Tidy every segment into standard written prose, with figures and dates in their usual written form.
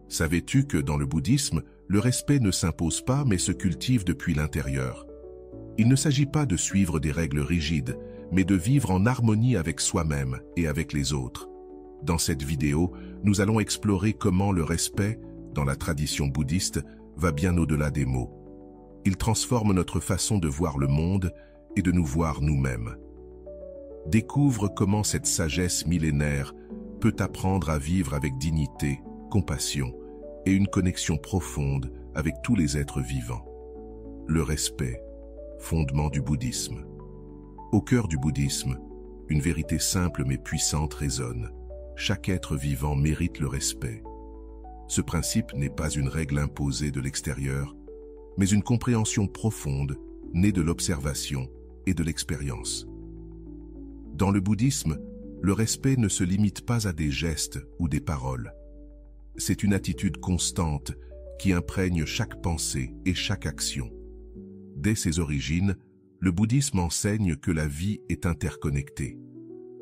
Savais-tu que dans le bouddhisme, le respect ne s'impose pas mais se cultive depuis l'intérieur? Il ne s'agit pas de suivre des règles rigides, mais de vivre en harmonie avec soi-même et avec les autres. Dans cette vidéo, nous allons explorer comment le respect, dans la tradition bouddhiste, va bien au-delà des mots. Il transforme notre façon de voir le monde et de nous voir nous-mêmes. Découvre comment cette sagesse millénaire peut apprendre à vivre avec dignité, compassion et une connexion profonde avec tous les êtres vivants. Le respect, fondement du bouddhisme. Au cœur du bouddhisme, une vérité simple mais puissante résonne. Chaque être vivant mérite le respect. Ce principe n'est pas une règle imposée de l'extérieur, mais une compréhension profonde née de l'observation et de l'expérience. Dans le bouddhisme, le respect ne se limite pas à des gestes ou des paroles. C'est une attitude constante qui imprègne chaque pensée et chaque action. Dès ses origines, le bouddhisme enseigne que la vie est interconnectée.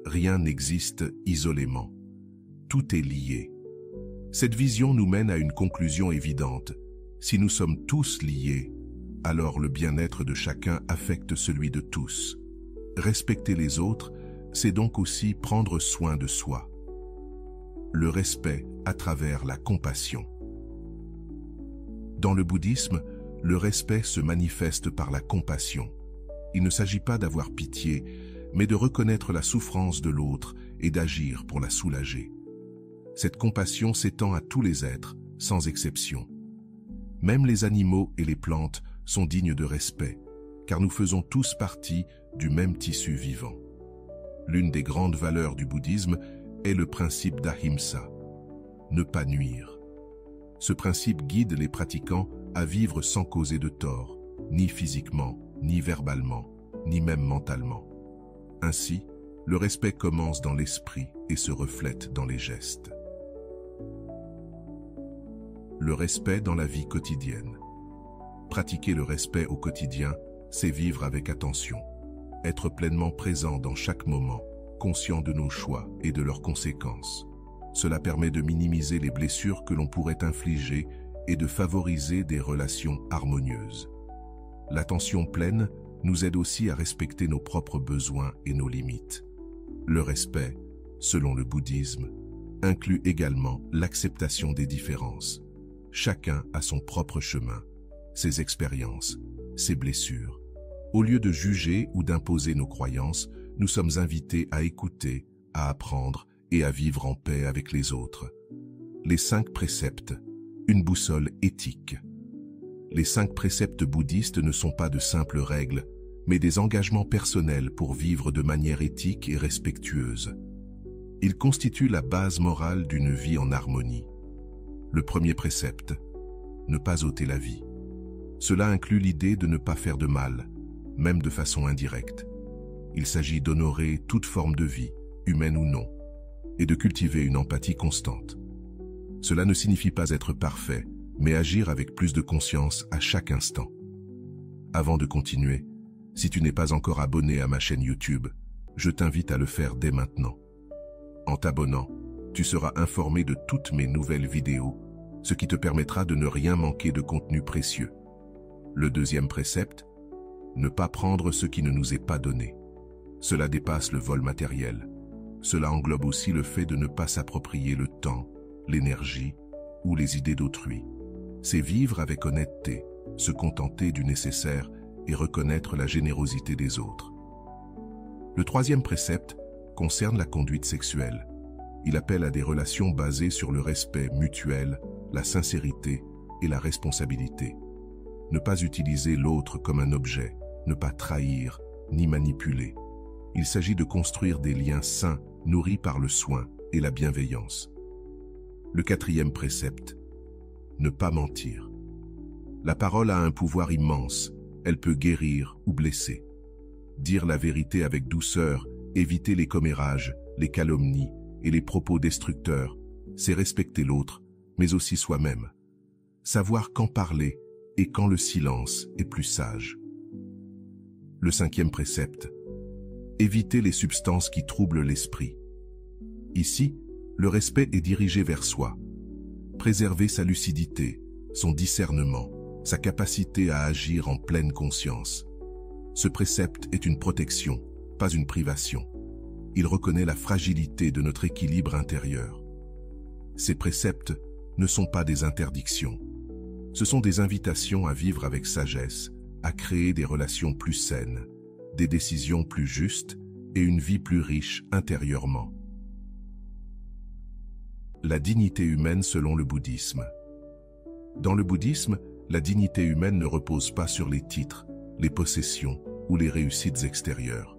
Rien n'existe isolément. Tout est lié. Cette vision nous mène à une conclusion évidente. Si nous sommes tous liés, alors le bien-être de chacun affecte celui de tous. Respecter les autres, c'est donc aussi prendre soin de soi. Le respect à travers la compassion. Dans le bouddhisme, le respect se manifeste par la compassion. Il ne s'agit pas d'avoir pitié, mais de reconnaître la souffrance de l'autre et d'agir pour la soulager. Cette compassion s'étend à tous les êtres, sans exception. Même les animaux et les plantes sont dignes de respect, car nous faisons tous partie du même tissu vivant. L'une des grandes valeurs du bouddhisme est le principe d'ahimsa, ne pas nuire. Ce principe guide les pratiquants à vivre sans causer de tort, ni physiquement, ni verbalement, ni même mentalement. Ainsi, le respect commence dans l'esprit et se reflète dans les gestes. Le respect dans la vie quotidienne. Pratiquer le respect au quotidien, c'est vivre avec attention, être pleinement présent dans chaque moment, conscient de nos choix et de leurs conséquences. Cela permet de minimiser les blessures que l'on pourrait infliger et de favoriser des relations harmonieuses. L'attention pleine nous aide aussi à respecter nos propres besoins et nos limites. Le respect, selon le bouddhisme, inclut également l'acceptation des différences. Chacun a son propre chemin, ses expériences, ses blessures. Au lieu de juger ou d'imposer nos croyances, nous sommes invités à écouter, à apprendre et à vivre en paix avec les autres. Les 5 préceptes, une boussole éthique. Les 5 préceptes bouddhistes ne sont pas de simples règles, mais des engagements personnels pour vivre de manière éthique et respectueuse. Ils constituent la base morale d'une vie en harmonie. Le premier précepte, ne pas ôter la vie. Cela inclut l'idée de ne pas faire de mal, même de façon indirecte. Il s'agit d'honorer toute forme de vie, humaine ou non, et de cultiver une empathie constante. Cela ne signifie pas être parfait, mais agir avec plus de conscience à chaque instant. Avant de continuer, si tu n'es pas encore abonné à ma chaîne YouTube, je t'invite à le faire dès maintenant. En t'abonnant, tu seras informé de toutes mes nouvelles vidéos, ce qui te permettra de ne rien manquer de contenu précieux. Le deuxième précepte, ne pas prendre ce qui ne nous est pas donné. Cela dépasse le vol matériel. Cela englobe aussi le fait de ne pas s'approprier le temps, l'énergie ou les idées d'autrui. C'est vivre avec honnêteté, se contenter du nécessaire et reconnaître la générosité des autres. Le troisième précepte concerne la conduite sexuelle. Il appelle à des relations basées sur le respect mutuel, la sincérité et la responsabilité. Ne pas utiliser l'autre comme un objet, ne pas trahir ni manipuler. Il s'agit de construire des liens sains, nourris par le soin et la bienveillance. Le quatrième précepte, ne pas mentir. La parole a un pouvoir immense, elle peut guérir ou blesser. Dire la vérité avec douceur, éviter les commérages, les calomnies et les propos destructeurs, c'est respecter l'autre, mais aussi soi-même. Savoir quand parler et quand le silence est plus sage. Le cinquième précepte, éviter les substances qui troublent l'esprit. Ici, le respect est dirigé vers soi. préserver sa lucidité, son discernement, sa capacité à agir en pleine conscience. Ce précepte est une protection, pas une privation. Il reconnaît la fragilité de notre équilibre intérieur. Ces préceptes ne sont pas des interdictions. Ce sont des invitations à vivre avec sagesse, à créer des relations plus saines, des décisions plus justes et une vie plus riche intérieurement. La dignité humaine selon le bouddhisme. Dans le bouddhisme, la dignité humaine ne repose pas sur les titres, les possessions ou les réussites extérieures.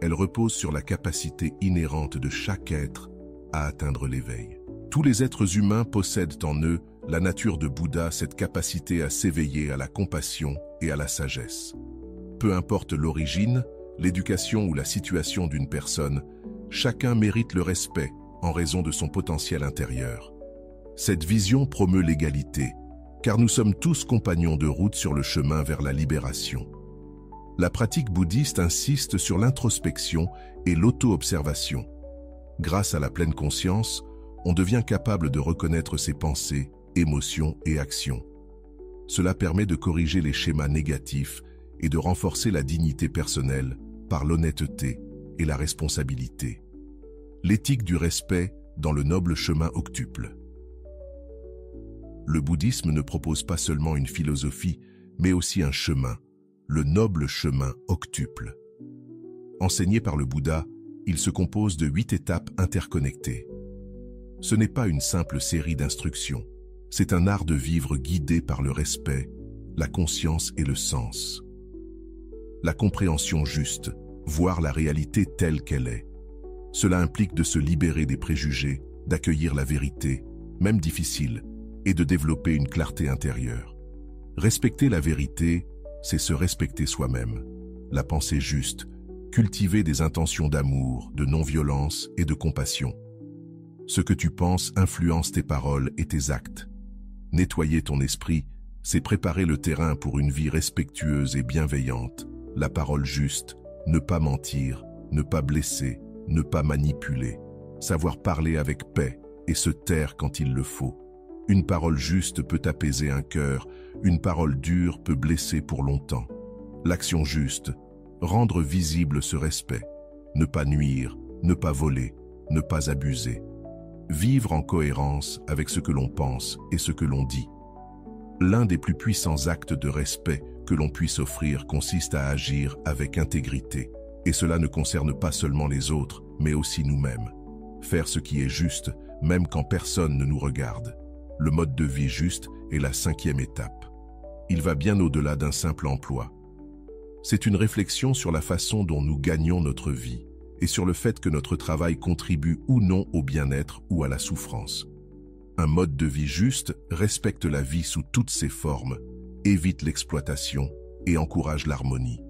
Elle repose sur la capacité inhérente de chaque être à atteindre l'éveil. Tous les êtres humains possèdent en eux la nature de Bouddha, cette capacité à s'éveiller à la compassion et à la sagesse. Peu importe l'origine, l'éducation ou la situation d'une personne, chacun mérite le respect en raison de son potentiel intérieur. Cette vision promeut l'égalité, car nous sommes tous compagnons de route sur le chemin vers la libération. La pratique bouddhiste insiste sur l'introspection et l'auto-observation. Grâce à la pleine conscience, on devient capable de reconnaître ses pensées, émotions et actions. Cela permet de corriger les schémas négatifs et de renforcer la dignité personnelle par l'honnêteté et la responsabilité. L'éthique du respect dans le noble chemin octuple. Le bouddhisme ne propose pas seulement une philosophie, mais aussi un chemin, le noble chemin octuple. Enseigné par le Bouddha, il se compose de 8 étapes interconnectées. Ce n'est pas une simple série d'instructions, c'est un art de vivre guidé par le respect, la conscience et le sens. La compréhension juste, voir la réalité telle qu'elle est. Cela implique de se libérer des préjugés, d'accueillir la vérité, même difficile, et de développer une clarté intérieure. Respecter la vérité, c'est se respecter soi-même. La pensée juste, cultiver des intentions d'amour, de non-violence et de compassion. Ce que tu penses influence tes paroles et tes actes. Nettoyer ton esprit, c'est préparer le terrain pour une vie respectueuse et bienveillante. La parole juste, ne pas mentir, ne pas blesser, ne pas manipuler. Savoir parler avec paix et se taire quand il le faut. Une parole juste peut apaiser un cœur, une parole dure peut blesser pour longtemps. L'action juste, rendre visible ce respect, ne pas nuire, ne pas voler, ne pas abuser. Vivre en cohérence avec ce que l'on pense et ce que l'on dit. L'un des plus puissants actes de respect que l'on puisse offrir consiste à agir avec intégrité. Et cela ne concerne pas seulement les autres, mais aussi nous-mêmes. Faire ce qui est juste, même quand personne ne nous regarde. Le mode de vie juste est la 5e étape. Il va bien au-delà d'un simple emploi. C'est une réflexion sur la façon dont nous gagnons notre vie et sur le fait que notre travail contribue ou non au bien-être ou à la souffrance. Un mode de vie juste respecte la vie sous toutes ses formes, évite l'exploitation et encourage l'harmonie.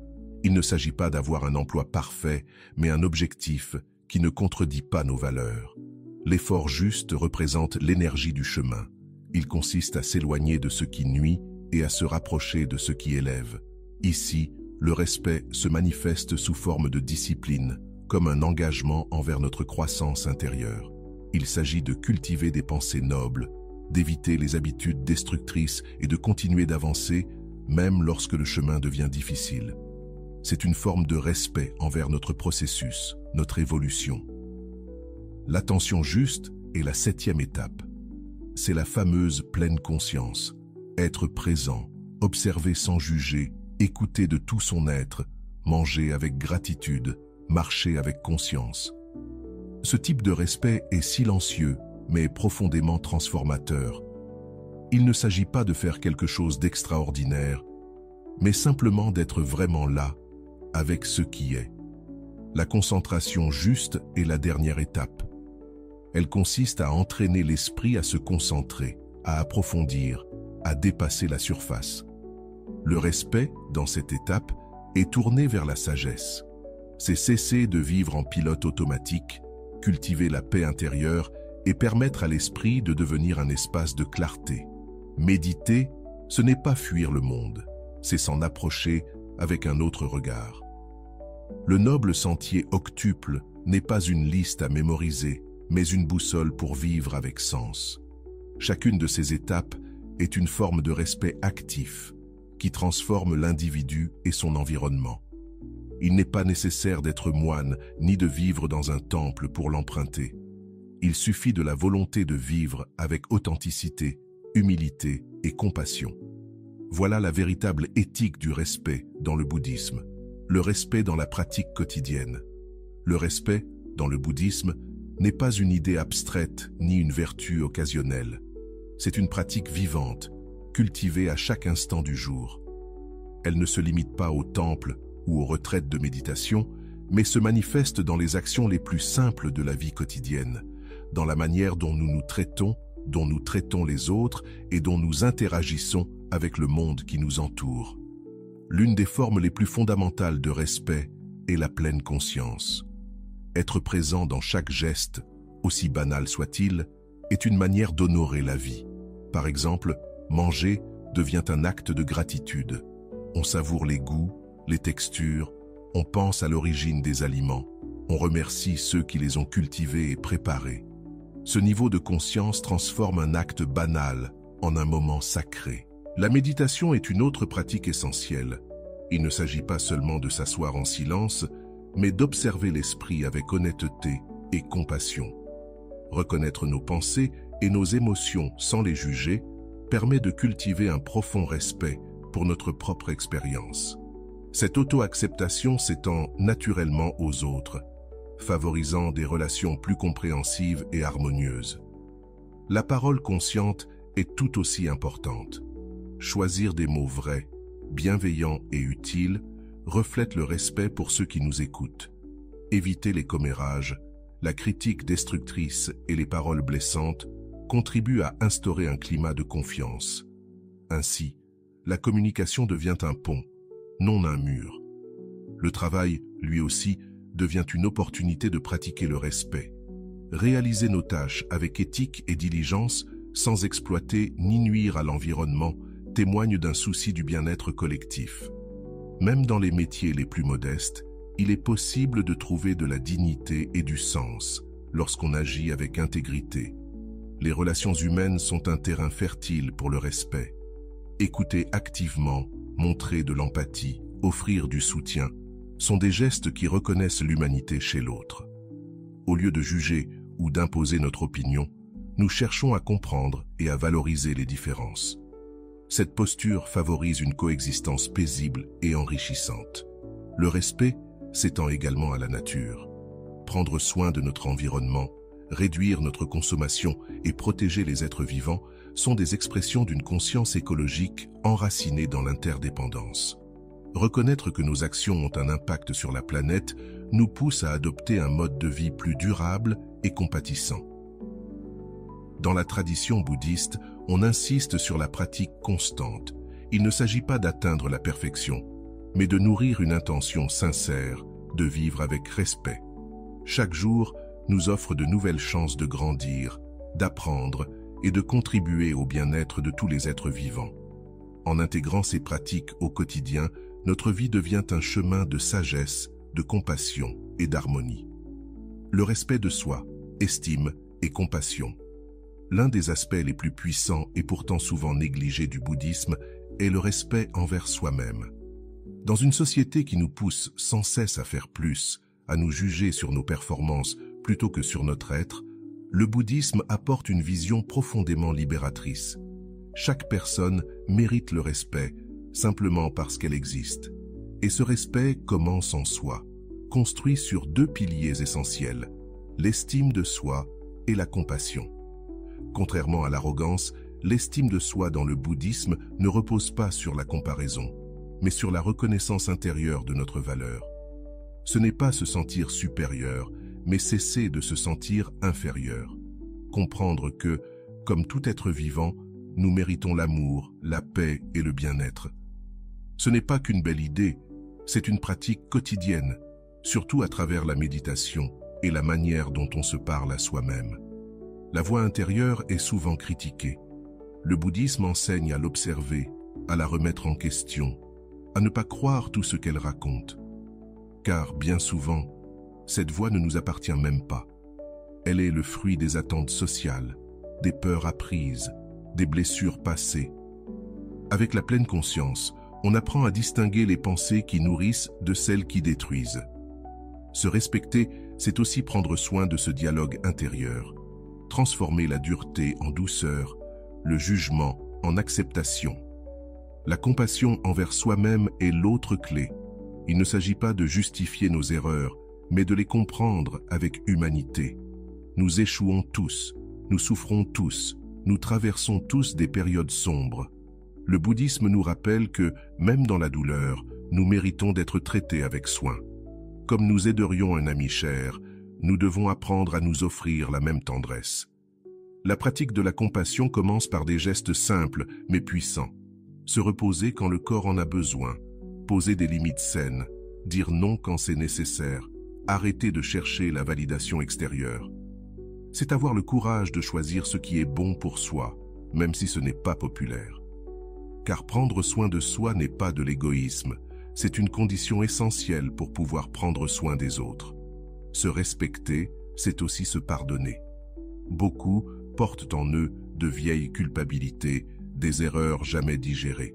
Il ne s'agit pas d'avoir un emploi parfait, mais un objectif qui ne contredit pas nos valeurs. L'effort juste représente l'énergie du chemin. Il consiste à s'éloigner de ce qui nuit et à se rapprocher de ce qui élève. Ici, le respect se manifeste sous forme de discipline, comme un engagement envers notre croissance intérieure. Il s'agit de cultiver des pensées nobles, d'éviter les habitudes destructrices et de continuer d'avancer, même lorsque le chemin devient difficile. C'est une forme de respect envers notre processus, notre évolution. L'attention juste est la 7e étape. C'est la fameuse pleine conscience. Être présent, observer sans juger, écouter de tout son être, manger avec gratitude, marcher avec conscience. Ce type de respect est silencieux, mais profondément transformateur. Il ne s'agit pas de faire quelque chose d'extraordinaire, mais simplement d'être vraiment là, avec ce qui est. La concentration juste est la dernière étape. Elle consiste à entraîner l'esprit à se concentrer, à approfondir, à dépasser la surface. Le respect, dans cette étape, est tourné vers la sagesse. C'est cesser de vivre en pilote automatique, cultiver la paix intérieure et permettre à l'esprit de devenir un espace de clarté. Méditer, ce n'est pas fuir le monde, c'est s'en approcher avec un autre regard. Le noble sentier octuple n'est pas une liste à mémoriser, mais une boussole pour vivre avec sens. Chacune de ces étapes est une forme de respect actif qui transforme l'individu et son environnement. Il n'est pas nécessaire d'être moine ni de vivre dans un temple pour l'emprunter. Il suffit de la volonté de vivre avec authenticité, humilité et compassion. Voilà la véritable éthique du respect dans le bouddhisme. Le respect dans la pratique quotidienne. Le respect, dans le bouddhisme, n'est pas une idée abstraite ni une vertu occasionnelle. C'est une pratique vivante, cultivée à chaque instant du jour. Elle ne se limite pas au temple ou aux retraites de méditation, mais se manifeste dans les actions les plus simples de la vie quotidienne, dans la manière dont nous nous traitons, dont nous traitons les autres et dont nous interagissons avec le monde qui nous entoure. L'une des formes les plus fondamentales de respect est la pleine conscience. Être présent dans chaque geste, aussi banal soit-il, est une manière d'honorer la vie. Par exemple, manger devient un acte de gratitude. On savoure les goûts, les textures, on pense à l'origine des aliments, on remercie ceux qui les ont cultivés et préparés. Ce niveau de conscience transforme un acte banal en un moment sacré. La méditation est une autre pratique essentielle. Il ne s'agit pas seulement de s'asseoir en silence, mais d'observer l'esprit avec honnêteté et compassion. Reconnaître nos pensées et nos émotions sans les juger permet de cultiver un profond respect pour notre propre expérience. Cette auto-acceptation s'étend naturellement aux autres, favorisant des relations plus compréhensives et harmonieuses. La parole consciente est tout aussi importante. Choisir des mots vrais, bienveillants et utiles reflète le respect pour ceux qui nous écoutent. Éviter les commérages, la critique destructrice et les paroles blessantes contribuent à instaurer un climat de confiance. Ainsi, la communication devient un pont, non un mur. Le travail, lui aussi, devient une opportunité de pratiquer le respect. Réaliser nos tâches avec éthique et diligence, sans exploiter ni nuire à l'environnement, témoigne d'un souci du bien-être collectif. Même dans les métiers les plus modestes, il est possible de trouver de la dignité et du sens lorsqu'on agit avec intégrité. Les relations humaines sont un terrain fertile pour le respect. Écouter activement, montrer de l'empathie, offrir du soutien, sont des gestes qui reconnaissent l'humanité chez l'autre. Au lieu de juger ou d'imposer notre opinion, nous cherchons à comprendre et à valoriser les différences. Cette posture favorise une coexistence paisible et enrichissante. Le respect s'étend également à la nature. Prendre soin de notre environnement, réduire notre consommation et protéger les êtres vivants sont des expressions d'une conscience écologique enracinée dans l'interdépendance. Reconnaître que nos actions ont un impact sur la planète nous pousse à adopter un mode de vie plus durable et compatissant. Dans la tradition bouddhiste, on insiste sur la pratique constante. Il ne s'agit pas d'atteindre la perfection, mais de nourrir une intention sincère, de vivre avec respect. Chaque jour nous offre de nouvelles chances de grandir, d'apprendre et de contribuer au bien-être de tous les êtres vivants. En intégrant ces pratiques au quotidien, notre vie devient un chemin de sagesse, de compassion et d'harmonie. Le respect de soi, estime et compassion. L'un des aspects les plus puissants et pourtant souvent négligés du bouddhisme est le respect envers soi-même. Dans une société qui nous pousse sans cesse à faire plus, à nous juger sur nos performances plutôt que sur notre être, le bouddhisme apporte une vision profondément libératrice. Chaque personne mérite le respect simplement parce qu'elle existe. Et ce respect commence en soi, construit sur deux piliers essentiels, l'estime de soi et la compassion. Contrairement à l'arrogance, l'estime de soi dans le bouddhisme ne repose pas sur la comparaison, mais sur la reconnaissance intérieure de notre valeur. Ce n'est pas se sentir supérieur, mais cesser de se sentir inférieur. Comprendre que, comme tout être vivant, nous méritons l'amour, la paix et le bien-être. Ce n'est pas qu'une belle idée, c'est une pratique quotidienne, surtout à travers la méditation et la manière dont on se parle à soi-même. La voix intérieure est souvent critiquée. Le bouddhisme enseigne à l'observer, à la remettre en question, à ne pas croire tout ce qu'elle raconte. Car, bien souvent, cette voix ne nous appartient même pas. Elle est le fruit des attentes sociales, des peurs apprises, des blessures passées. Avec la pleine conscience, on apprend à distinguer les pensées qui nourrissent de celles qui détruisent. Se respecter, c'est aussi prendre soin de ce dialogue intérieur, transformer la dureté en douceur, le jugement en acceptation. La compassion envers soi-même est l'autre clé. Il ne s'agit pas de justifier nos erreurs, mais de les comprendre avec humanité. Nous échouons tous, nous souffrons tous, nous traversons tous des périodes sombres. Le bouddhisme nous rappelle que, même dans la douleur, nous méritons d'être traités avec soin. Comme nous aiderions un ami cher, nous devons apprendre à nous offrir la même tendresse. La pratique de la compassion commence par des gestes simples mais puissants. Se reposer quand le corps en a besoin, poser des limites saines, dire non quand c'est nécessaire, arrêter de chercher la validation extérieure. C'est avoir le courage de choisir ce qui est bon pour soi, même si ce n'est pas populaire. Car prendre soin de soi n'est pas de l'égoïsme, c'est une condition essentielle pour pouvoir prendre soin des autres. Se respecter, c'est aussi se pardonner. Beaucoup portent en eux de vieilles culpabilités, des erreurs jamais digérées.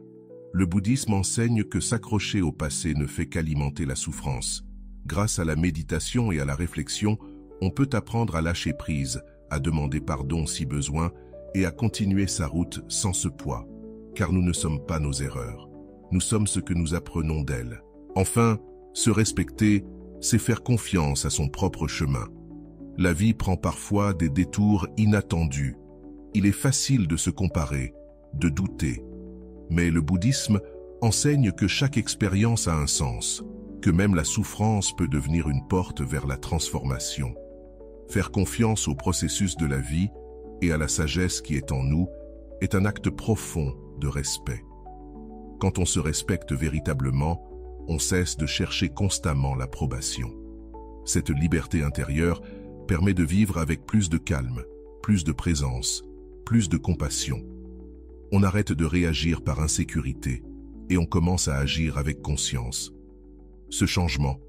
Le bouddhisme enseigne que s'accrocher au passé ne fait qu'alimenter la souffrance. Grâce à la méditation et à la réflexion, on peut apprendre à lâcher prise, à demander pardon si besoin et à continuer sa route sans ce poids. Car nous ne sommes pas nos erreurs. Nous sommes ce que nous apprenons d'elles. Enfin, se respecter, c'est faire confiance à son propre chemin. La vie prend parfois des détours inattendus. Il est facile de se comparer, de douter. Mais le bouddhisme enseigne que chaque expérience a un sens, que même la souffrance peut devenir une porte vers la transformation. Faire confiance au processus de la vie et à la sagesse qui est en nous est un acte profond de respect. Quand on se respecte véritablement, on cesse de chercher constamment l'approbation. Cette liberté intérieure permet de vivre avec plus de calme, plus de présence, plus de compassion. On arrête de réagir par insécurité et on commence à agir avec conscience. Ce changement,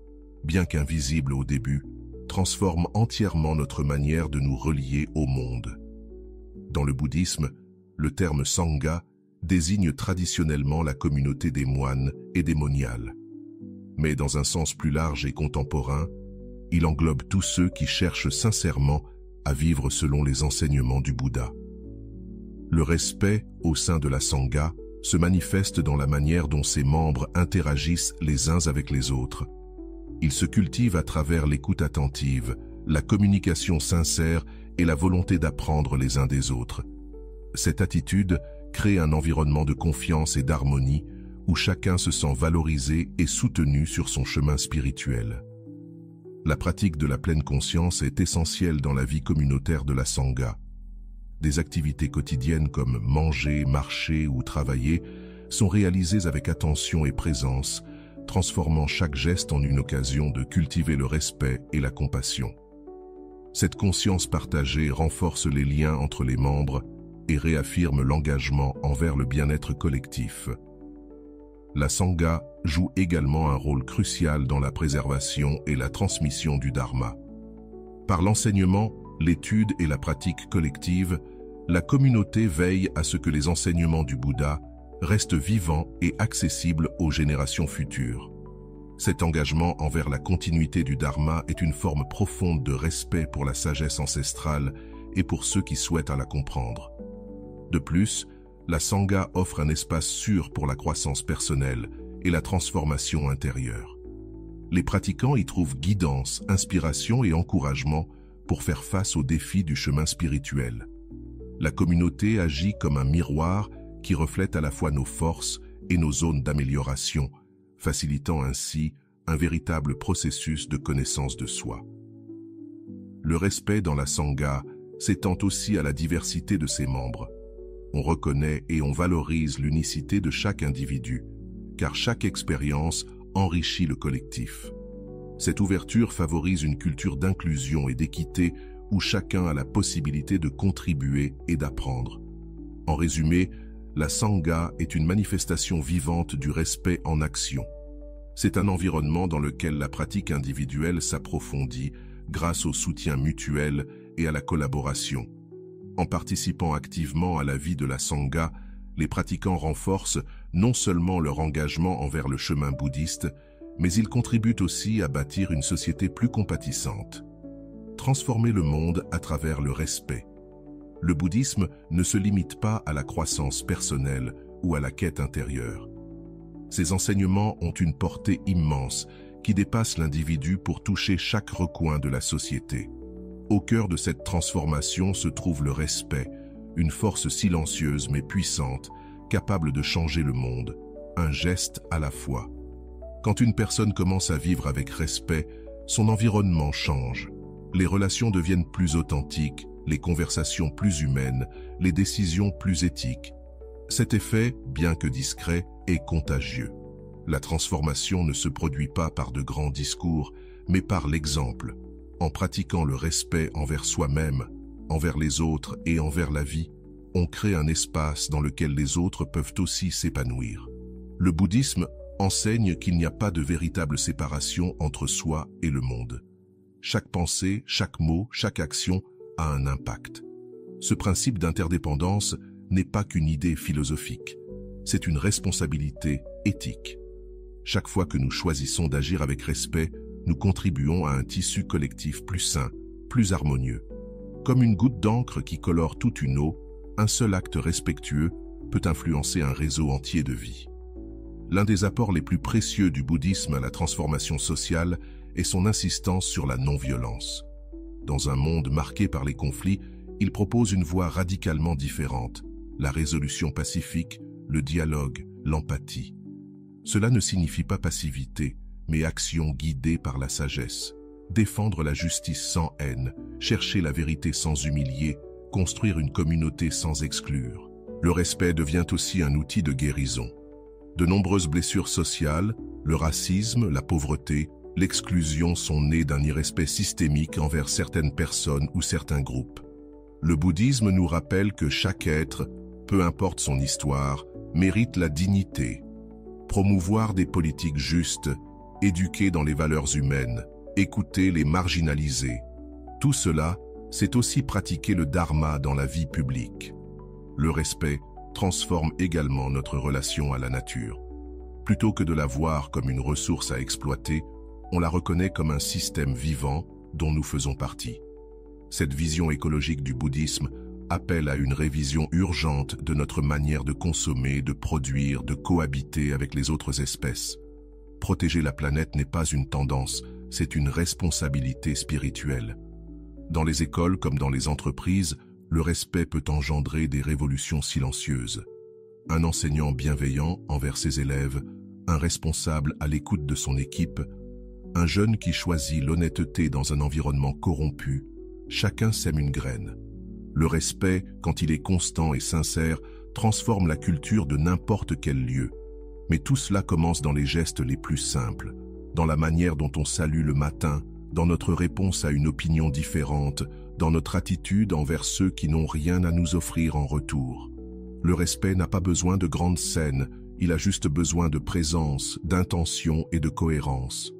bien qu'invisible au début, transforme entièrement notre manière de nous relier au monde. Dans le bouddhisme, le terme Sangha désigne traditionnellement la communauté des moines et des moniales. Mais dans un sens plus large et contemporain, il englobe tous ceux qui cherchent sincèrement à vivre selon les enseignements du Bouddha. Le respect au sein de la Sangha se manifeste dans la manière dont ses membres interagissent les uns avec les autres. Il se cultive à travers l'écoute attentive, la communication sincère et la volonté d'apprendre les uns des autres. Cette attitude crée un environnement de confiance et d'harmonie où chacun se sent valorisé et soutenu sur son chemin spirituel. La pratique de la pleine conscience est essentielle dans la vie communautaire de la Sangha. Des activités quotidiennes comme manger, marcher ou travailler sont réalisées avec attention et présence, transformant chaque geste en une occasion de cultiver le respect et la compassion. Cette conscience partagée renforce les liens entre les membres et réaffirme l'engagement envers le bien-être collectif. La Sangha joue également un rôle crucial dans la préservation et la transmission du Dharma. Par l'enseignement, l'étude et la pratique collective, la communauté veille à ce que les enseignements du Bouddha restent vivants et accessibles aux générations futures. Cet engagement envers la continuité du Dharma est une forme profonde de respect pour la sagesse ancestrale et pour ceux qui souhaitent à la comprendre. De plus, la Sangha offre un espace sûr pour la croissance personnelle et la transformation intérieure. Les pratiquants y trouvent guidance, inspiration et encouragement pour faire face aux défis du chemin spirituel. La communauté agit comme un miroir qui reflète à la fois nos forces et nos zones d'amélioration, facilitant ainsi un véritable processus de connaissance de soi. Le respect dans la Sangha s'étend aussi à la diversité de ses membres. On reconnaît et on valorise l'unicité de chaque individu, car chaque expérience enrichit le collectif. Cette ouverture favorise une culture d'inclusion et d'équité où chacun a la possibilité de contribuer et d'apprendre. En résumé, la Sangha est une manifestation vivante du respect en action. C'est un environnement dans lequel la pratique individuelle s'approfondit grâce au soutien mutuel et à la collaboration. En participant activement à la vie de la Sangha, les pratiquants renforcent non seulement leur engagement envers le chemin bouddhiste, mais ils contribuent aussi à bâtir une société plus compatissante. Transformer le monde à travers le respect. Le bouddhisme ne se limite pas à la croissance personnelle ou à la quête intérieure. Ces enseignements ont une portée immense qui dépasse l'individu pour toucher chaque recoin de la société. Au cœur de cette transformation se trouve le respect, une force silencieuse mais puissante, capable de changer le monde, un geste à la fois. Quand une personne commence à vivre avec respect, son environnement change. Les relations deviennent plus authentiques, les conversations plus humaines, les décisions plus éthiques. Cet effet, bien que discret, est contagieux. La transformation ne se produit pas par de grands discours, mais par l'exemple. En pratiquant le respect envers soi-même, envers les autres et envers la vie, on crée un espace dans lequel les autres peuvent aussi s'épanouir. Le bouddhisme enseigne qu'il n'y a pas de véritable séparation entre soi et le monde. Chaque pensée, chaque mot, chaque action a un impact. Ce principe d'interdépendance n'est pas qu'une idée philosophique, c'est une responsabilité éthique. Chaque fois que nous choisissons d'agir avec respect, nous contribuons à un tissu collectif plus sain, plus harmonieux. Comme une goutte d'encre qui colore toute une eau, un seul acte respectueux peut influencer un réseau entier de vie. L'un des apports les plus précieux du bouddhisme à la transformation sociale est son insistance sur la non-violence. Dans un monde marqué par les conflits, il propose une voie radicalement différente, la résolution pacifique, le dialogue, l'empathie. Cela ne signifie pas passivité, mais action guidée par la sagesse. Défendre la justice sans haine, chercher la vérité sans humilier, construire une communauté sans exclure. Le respect devient aussi un outil de guérison. De nombreuses blessures sociales, le racisme, la pauvreté, l'exclusion sont nées d'un irrespect systémique envers certaines personnes ou certains groupes. Le bouddhisme nous rappelle que chaque être, peu importe son histoire, mérite la dignité. Promouvoir des politiques justes, éduquer dans les valeurs humaines, écouter les marginalisés. Tout cela, c'est aussi pratiquer le dharma dans la vie publique. Le respect transforme également notre relation à la nature. Plutôt que de la voir comme une ressource à exploiter, on la reconnaît comme un système vivant dont nous faisons partie. Cette vision écologique du bouddhisme appelle à une révision urgente de notre manière de consommer, de produire, de cohabiter avec les autres espèces. Protéger la planète n'est pas une tendance, c'est une responsabilité spirituelle. Dans les écoles comme dans les entreprises, le respect peut engendrer des révolutions silencieuses. Un enseignant bienveillant envers ses élèves, un responsable à l'écoute de son équipe, un jeune qui choisit l'honnêteté dans un environnement corrompu, chacun sème une graine. Le respect, quand il est constant et sincère, transforme la culture de n'importe quel lieu. Mais tout cela commence dans les gestes les plus simples, dans la manière dont on salue le matin, dans notre réponse à une opinion différente, dans notre attitude envers ceux qui n'ont rien à nous offrir en retour. Le respect n'a pas besoin de grandes scènes, il a juste besoin de présence, d'intention et de cohérence.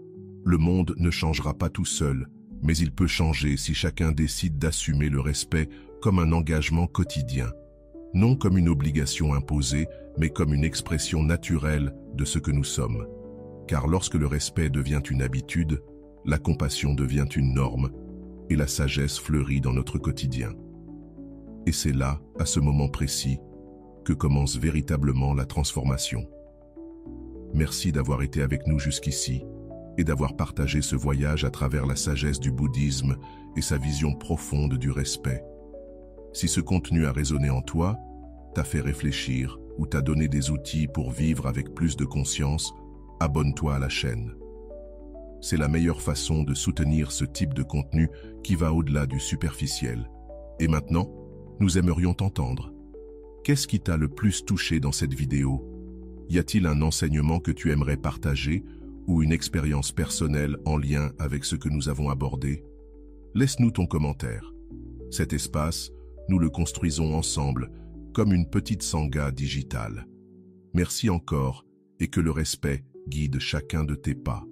Le monde ne changera pas tout seul, mais il peut changer si chacun décide d'assumer le respect comme un engagement quotidien. Non comme une obligation imposée, mais comme une expression naturelle de ce que nous sommes. Car lorsque le respect devient une habitude, la compassion devient une norme et la sagesse fleurit dans notre quotidien. Et c'est là, à ce moment précis, que commence véritablement la transformation. Merci d'avoir été avec nous jusqu'ici et d'avoir partagé ce voyage à travers la sagesse du bouddhisme et sa vision profonde du respect. Si ce contenu a résonné en toi, t'a fait réfléchir ou t'a donné des outils pour vivre avec plus de conscience, abonne-toi à la chaîne. C'est la meilleure façon de soutenir ce type de contenu qui va au-delà du superficiel. Et maintenant, nous aimerions t'entendre. Qu'est-ce qui t'a le plus touché dans cette vidéo? Y a-t-il un enseignement que tu aimerais partager ou une expérience personnelle en lien avec ce que nous avons abordé? Laisse-nous ton commentaire. Cet espace, nous le construisons ensemble, comme une petite sangha digitale. Merci encore et que le respect guide chacun de tes pas.